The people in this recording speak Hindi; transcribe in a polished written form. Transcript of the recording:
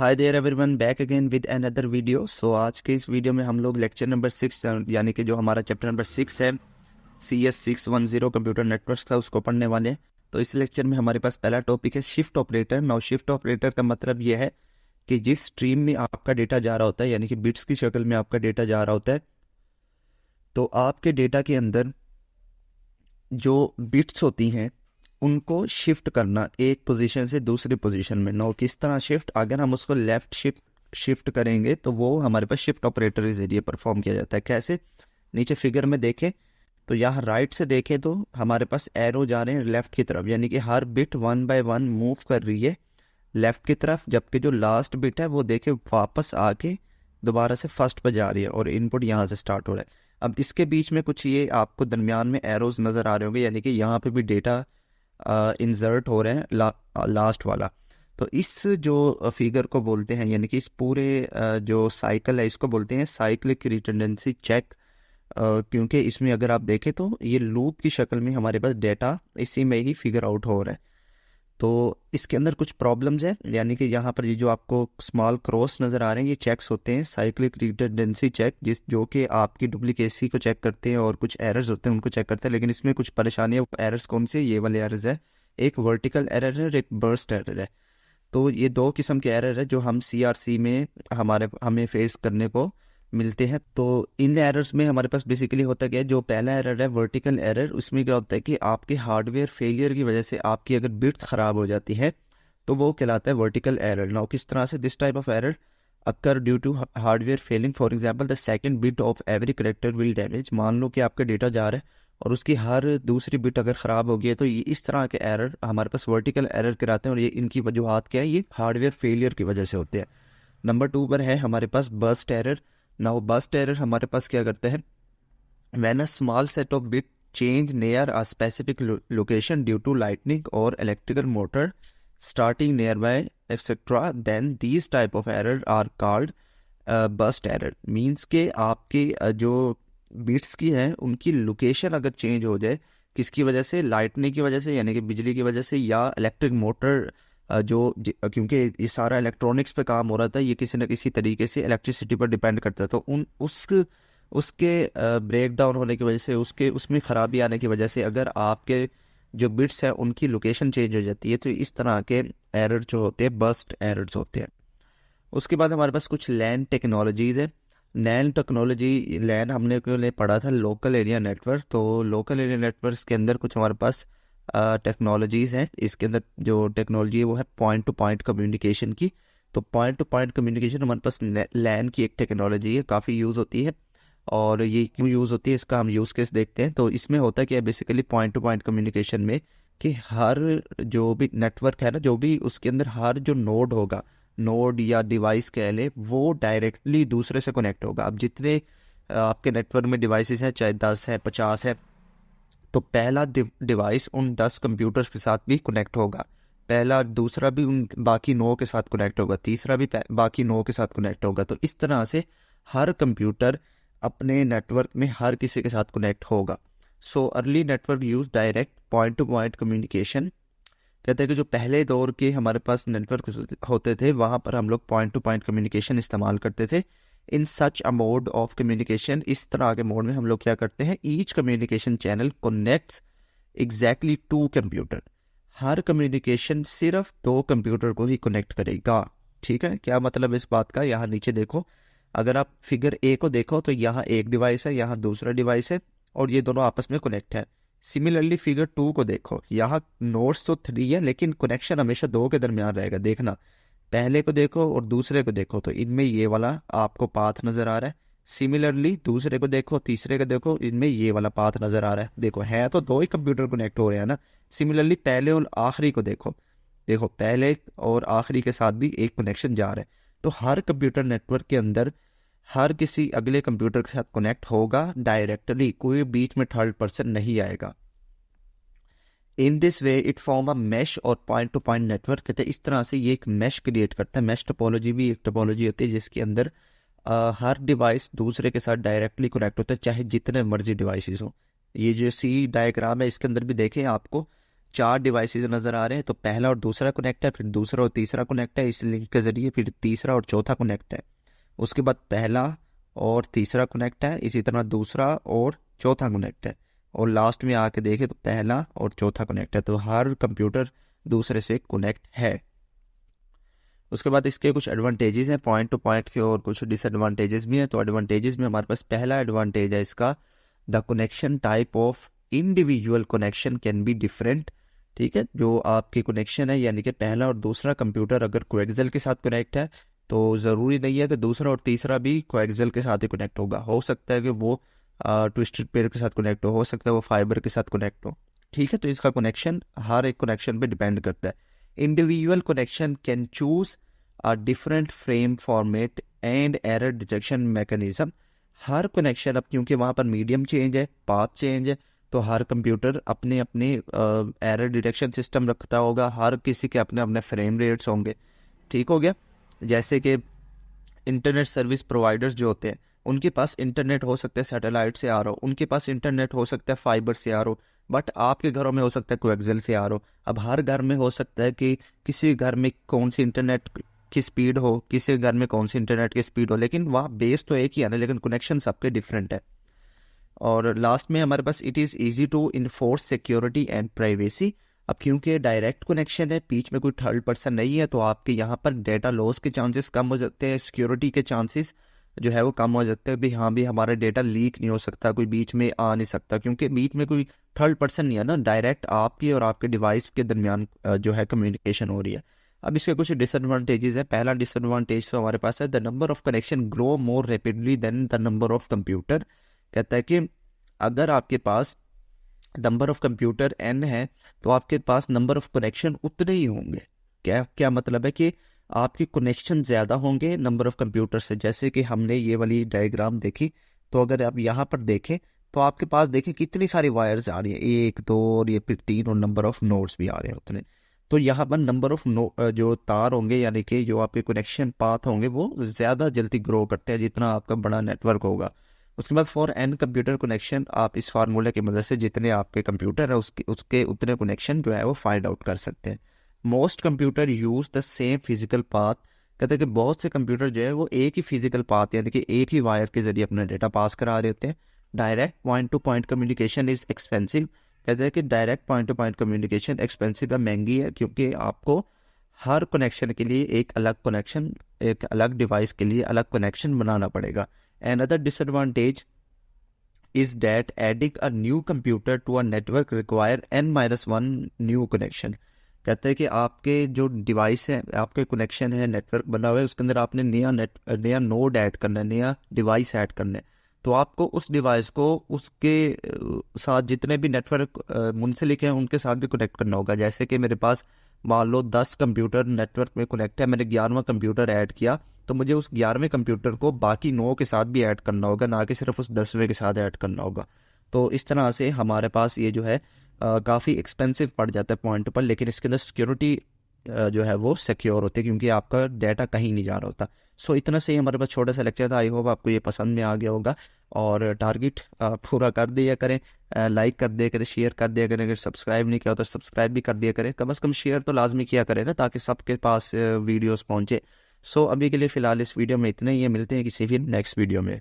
Hi there everyone, back again with another video. So आज के इस वीडियो में हम लोग लेक्चर नंबर 6 यानी कि जो हमारा चैप्टर नंबर 6 है CS610 कंप्यूटर नेटवर्क्स का, उसको पढ़ने वाले हैं। तो इस लेक्चर में हमारे पास पहला टॉपिक है shift operator. Now shift operator का मतलब ये है कि जिस स्ट्रीम में आपका डेटा जा रहा होता है, यानी कि बिट्स की शक्ल में आपका डेटा जा रहा होता है, तो आपके डेटा के अंदर जो बिट्स होती हैं उनको शिफ्ट करना एक पोजीशन से दूसरी पोजीशन में। नो किस तरह शिफ्ट, अगर हम उसको लेफ्ट शिफ्ट करेंगे तो वो हमारे पास शिफ्ट ऑपरेटर के जरिए परफॉर्म किया जाता है। कैसे? नीचे फिगर में देखें तो यहाँ राइट से देखें तो हमारे पास एरो जा रहे हैं लेफ्ट की तरफ, यानी कि हर बिट 1 बाय 1 मूव कर रही है लेफ्ट की तरफ, जबकि जो लास्ट बिट है वो देखे वापस आके दोबारा से फर्स्ट पर जा रही है और इनपुट यहाँ से स्टार्ट हो रहा है। अब इसके बीच में कुछ ये आपको दरमियान में एरोज नज़र आ रहे होंगे, यानी कि यहाँ पे भी डेटा इंसर्ट हो रहे हैं लास्ट वाला। तो इस जो फिगर को बोलते हैं, यानी कि इस पूरे जो साइकिल है इसको बोलते हैं साइक्लिक रिडंडेंसी चेक, क्योंकि इसमें अगर आप देखें तो ये लूप की शक्ल में हमारे पास डेटा इसी में ही फिगर आउट हो रहा है। तो इसके अंदर कुछ प्रॉब्लम्स हैं, यानी कि यहाँ पर ये जो आपको स्मॉल क्रॉस नज़र आ रहे हैं ये चेक्स होते हैं साइक्लिक रिडंडेंसी चेक, जो कि आपकी डुप्लीकेसी को चेक करते हैं और कुछ एरर्स होते हैं उनको चेक करते हैं। लेकिन इसमें कुछ परेशानियाँ, एरर्स कौन से? ये वाले एरर्स है, एक वर्टिकल एरर है और एक बर्स्ट एरर है। तो ये दो किस्म के एरर है जो हम CRC में हमें फेस करने को मिलते हैं। तो इन एरर्स में हमारे पास बेसिकली होता क्या है, जो पहला एरर है वर्टिकल एरर, उसमें क्या होता है कि आपके हार्डवेयर फेलियर की वजह से आपकी अगर बिट्स ख़राब हो जाती है तो वो कहलाता है वर्टिकल एरर। नाउ किस तरह से this type of error occur due to hardware failing, for example the second bit of every character will damage. मान लो कि आपका डेटा जा रहा है और उसकी हर दूसरी बिट अगर ख़राब हो गई है तो ये इस तरह के एरर हमारे पास वर्टिकल एरर कराते हैं, और ये इनकी वजूहत क्या है? ये हार्डवेयर फेलियर की वजह से होते हैं। नंबर 2 पर है हमारे पास burst error. Now burst error हमारे पास क्या करते हैं, when a small set of bit change near a specific location due to lightning और electrical motor starting nearby etc, then these type of error are called burst error। Means के आपके जो बिट्स की हैं उनकी लोकेशन अगर चेंज हो जाए, किसकी वजह से? लाइटनिंग की वजह से, यानी कि बिजली की वजह से, या इलेक्ट्रिक मोटर क्योंकि ये सारा इलेक्ट्रॉनिक्स पे काम हो रहा था, ये किसी न किसी तरीके से इलेक्ट्रिसिटी पर डिपेंड करता है। तो उसके ब्रेक डाउन होने की वजह से, उसमें ख़राबी आने की वजह से अगर आपके जो बिट्स हैं उनकी लोकेशन चेंज हो जाती है तो इस तरह के एरर जो होते हैं बर्स्ट एरर्स होते हैं। उसके बाद हमारे पास कुछ लैन टेक्नोलॉजीज़ है। लैन टेक्नोलॉजी, लैन हमने पढ़ा था लोकल एरिया नेटवर्क। तो लोकल एरिया नेटवर्क के अंदर कुछ हमारे पास टेक्नोलॉजीज़ हैं। इसके अंदर जो टेक्नोलॉजी है वो है पॉइंट टू पॉइंट कम्युनिकेशन की। तो पॉइंट टू पॉइंट कम्युनिकेशन हमारे पास लैन की एक टेक्नोलॉजी है, काफ़ी यूज़ होती है। और ये क्यों यूज़ होती है इसका हम यूज़ केस देखते हैं। तो इसमें होता क्या है basically point to point communication में, कि हर जो भी नेटवर्क है ना, जो भी उसके अंदर हर जो नोड होगा, नोड या डिवाइस कह ले, वो डायरेक्टली दूसरे से कनेक्ट होगा। अब जितने आपके नेटवर्क में डिवाइसेस हैं, चाहे 10 है 50 है, तो पहला डिवाइस उन 10 कंप्यूटर्स के साथ भी कनेक्ट होगा, पहला दूसरा भी उन बाकी 9 के साथ कनेक्ट होगा, तीसरा भी बाकी 9 के साथ कनेक्ट होगा। तो इस तरह से हर कंप्यूटर अपने नेटवर्क में हर किसी के साथ कनेक्ट होगा। So early network use direct point to point communication. कहते हैं कि जो पहले दौर के हमारे पास नेटवर्क होते थे वहाँ पर हम लोग पॉइंट टू पॉइंट कम्युनिकेशन इस्तेमाल करते थे। इन सच अ मोड ऑफ कम्युनिकेशन, इस तरह के मोड में हम लोग क्या करते हैं, each communication channel connects exactly 2 computer. हर कम्युनिकेशन सिर्फ 2 कंप्यूटर को ही कनेक्ट करेगा। ठीक है, क्या मतलब इस बात का? यहाँ नीचे देखो, अगर आप फिगर ए को देखो तो यहाँ एक डिवाइस है, यहाँ दूसरा डिवाइस है, और ये दोनों आपस में कनेक्ट है। सिमिलरली फिगर 2 को देखो, यहाँ नोड्स तो 3 है लेकिन कनेक्शन हमेशा 2 के दरमियान रहेगा। देखना, पहले को देखो और दूसरे को देखो तो इनमें ये वाला आपको पाथ नज़र आ रहा है। सिमिलरली दूसरे को देखो, तीसरे को देखो, इनमें ये वाला पाथ नज़र आ रहा है। देखो, है तो 2 ही कंप्यूटर कनेक्ट हो रहे हैं ना। सिमिलरली पहले और आखिरी को देखो, देखो पहले और आखिरी के साथ भी एक कनेक्शन जा रहा है। तो हर कंप्यूटर नेटवर्क के अंदर हर किसी अगले कंप्यूटर के साथ कनेक्ट होगा डायरेक्टली, कोई बीच में थर्ड पर्सन नहीं आएगा। In this way it form a mesh और पॉइंट टू पॉइंट नेटवर्क। कहते हैं इस तरह से ये एक मैश क्रिएट करता है। मैश टोपोलॉजी भी एक टोपोलॉजी होती है जिसके अंदर हर डिवाइस दूसरे के साथ डायरेक्टली कनेक्ट होता है, चाहे जितने मर्जी डिवाइसेस हो। ये जो सी डायग्राम है इसके अंदर भी देखें आपको, 4 डिवाइसेस नज़र आ रहे हैं, तो पहला और दूसरा कनेक्ट है, फिर दूसरा और तीसरा कनेक्ट है इस लिंक के ज़रिए, फिर तीसरा और चौथा कनेक्ट है, उसके बाद पहला और तीसरा कनेक्ट है, इसी तरह दूसरा और चौथा कनेक्ट है, और लास्ट में आके देखें तो पहला और चौथा कनेक्ट है। तो हर कंप्यूटर दूसरे से कनेक्ट है। उसके बाद इसके कुछ एडवांटेजेस हैं पॉइंट टू पॉइंट के, और कुछ डिसएडवांटेजेस भी हैं। तो एडवांटेजेस में हमारे पास पहला एडवांटेज है इसका, the connection type of individual connection can be different. ठीक है, जो आपकी कनेक्शन है यानी कि पहला और दूसरा कंप्यूटर अगर कोएक्सियल के साथ कनेक्ट है तो ज़रूरी नहीं है कि दूसरा और तीसरा भी कोएक्सियल के साथ ही कनेक्ट होगा। हो सकता है कि वो ट्विस्टेड पेयर के साथ कनेक्ट हो सकता है वो फाइबर के साथ कनेक्ट हो। ठीक है, तो इसका कनेक्शन हर एक कनेक्शन पे डिपेंड करता है। Individual connection can choose a different frame format and error detection mechanism. Her connection, अब क्योंकि वहाँ पर मीडियम चेंज है, पाथ चेंज है, तो हर कंप्यूटर अपने अपने एरर डिटेक्शन सिस्टम रखता होगा, हर किसी के अपने अपने फ्रेम रेट्स होंगे। ठीक हो गया। जैसे कि इंटरनेट सर्विस प्रोवाइडर्स जो होते हैं उनके पास इंटरनेट हो सकता है सैटेलाइट से आ रहा हो, उनके पास इंटरनेट हो सकता है फाइबर से आ रहा हो, बट आपके घरों में हो सकता है कोएक्सियल से आ रहा हो। अब हर घर में हो सकता है कि किसी घर में कौन सी इंटरनेट की स्पीड हो, किसी घर में कौन सी इंटरनेट की स्पीड हो, लेकिन वहाँ बेस तो एक ही है ना, लेकिन कनेक्शन सबके डिफरेंट है। और लास्ट में हमारे पास it is easy to enforce security and privacy. अब क्योंकि डायरेक्ट कनेक्शन है, बीच में कोई थर्ड पर्सन नहीं है, तो आपके यहाँ पर डेटा लॉस के चांसेस कम हो जाते हैं, सिक्योरिटी के चांसेस जो है वो कम हो जाते हैं। भी हाँ भी हमारा डेटा लीक नहीं हो सकता, कोई बीच में आ नहीं सकता, क्योंकि बीच में कोई थर्ड पर्सन नहीं है ना, डायरेक्ट आपकी और आपके डिवाइस के दरमियान जो है कम्युनिकेशन हो रही है। अब इसके कुछ डिसएडवांटेजेस है। पहला डिसएडवांटेज तो हमारे पास है, the number of connection grow more rapidly than the number of computer. कहता है कि अगर आपके पास नंबर ऑफ कंप्यूटर n है तो आपके पास नंबर ऑफ कनेक्शन उतने ही होंगे। क्या क्या मतलब है कि आपके कनेक्शन ज़्यादा होंगे नंबर ऑफ कंप्यूटर से। जैसे कि हमने ये वाली डायग्राम देखी, तो अगर आप यहाँ पर देखें तो आपके पास देखें कितनी सारी वायर्स आ रही हैं, 1 2 और ये फिर 3, और नंबर ऑफ नोड्स भी आ रहे हैं उतने। तो यहाँ पर नंबर ऑफ जो तार होंगे यानी कि जो आपके कनेक्शन पाथ होंगे वो ज़्यादा जल्दी ग्रो करते हैं जितना आपका बड़ा नेटवर्क होगा। उसके बाद फॉर एन कंप्यूटर कनेक्शन, आप इस फार्मूले की मदद से जितने आपके कंप्यूटर है उसके उतने कनेक्शन जो है वो फाइंड आउट कर सकते हैं। Most computer use the same physical path. कहते हैं कि बहुत से कंप्यूटर जो है वो एक ही फिजिकल पाथ यानी कि एक ही वायर के जरिए अपना डेटा पास करा रहे होते हैं। Direct point to point communication is expensive. कहते हैं कि direct point to point communication expensive है, महंगी है, क्योंकि आपको हर कनेक्शन के लिए एक अलग कनेक्शन, एक अलग डिवाइस के लिए अलग कनेक्शन बनाना पड़ेगा। Another disadvantage is that adding a new computer to a network require n-1 new connection। कहते हैं कि आपके जो डिवाइस है, आपके कनेक्शन है, नेटवर्क बना हुआ है, उसके अंदर आपने नया नोड ऐड करना है, नया डिवाइस ऐड करना है, तो आपको उस डिवाइस को उसके साथ जितने भी नेटवर्क मुंसलिक हैं उनके साथ भी कनेक्ट करना होगा। जैसे कि मेरे पास मान लो 10 कंप्यूटर नेटवर्क में कनेक्ट है, मैंने 11वां कंप्यूटर ऐड किया, तो मुझे उस 11वें कंप्यूटर को बाकी 9 के साथ भी ऐड करना होगा, ना कि सिर्फ उस 10वें के साथ ऐड करना होगा। तो इस तरह से हमारे पास ये जो है काफ़ी एक्सपेंसिव पड़ जाता है पॉइंट पर, लेकिन इसके अंदर सिक्योरिटी जो है वो सिक्योर होती है क्योंकि आपका डाटा कहीं नहीं जा रहा होता। सो इतना से ही हमारे पास छोटा सा लेक्चर था। आई होप आपको ये पसंद में आ गया होगा, और टारगेट पूरा कर दिया करें, लाइक कर दिया करें, शेयर कर दिया करें, अगर सब्सक्राइब नहीं किया तो सब्सक्राइब भी कर दिया करें, कम से कम शेयर तो लाजमी किया करें ना, ताकि सबके पास वीडियोस पहुंचे। सो अभी के लिए फ़िलहाल इस वीडियो में इतना ही है, मिलते हैं किसी भी नेक्स्ट वीडियो में।